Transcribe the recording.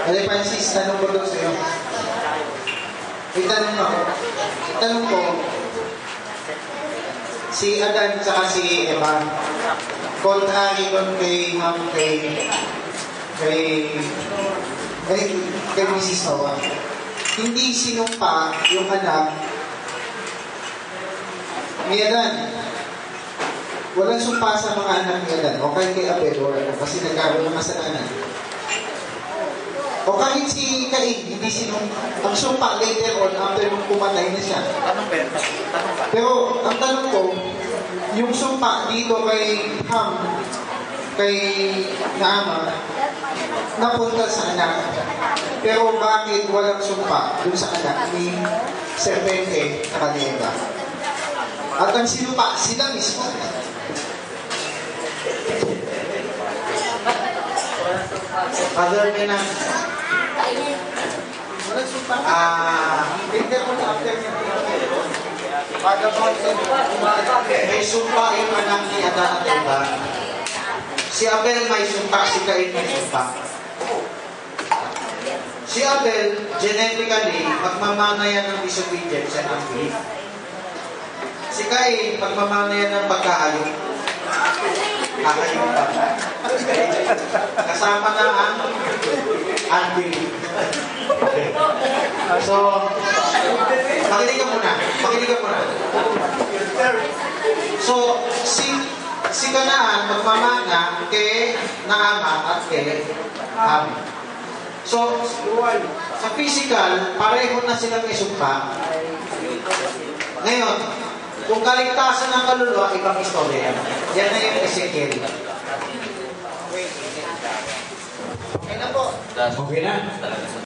Ate Francis, tanong ko doon sa'yo. Itanong ko, si Adan at si Eva, contrary doon kay Ma'am kay Mrs. Noah, hindi sinumpa yung anak ni Adan. Walang sumpa sa mga anak ni Adan o kay Abel o kasi nagkaroon ng kasalanan. O kahit si Cain, hindi ang sumpa later on after nung pumatay na siya. Tanong ba? Pero ang tanong ko, yung sumpa dito kay Ham, kay Naama, napunta sa anak. Pero bakit walang sumpa dun sa anak ni Serpente na Eva? At ang sinumpa, sila mismo. Father niya na. Walang sumpa. Later on after niya. May sumpa yung anak ni Adan at Eva. Si Abel may sumpa, si Cain may sumpa. Si Abel, genetically, magmamana yan ng disobedience and unbelief. Si Cain, magmamana yan ng pagkahayop. Kakayop pa. Kasama na ang unbelief. So, makinig ka muna. So, si Kanaan magmamana kay Naama at kay Ham. So, sa physical, pareho na silang isumpa. Ngayon, kung kaligtasan ng kaluluwa, ibang istorya. Yan na yung Ezekiel. Okay na po. Okay na.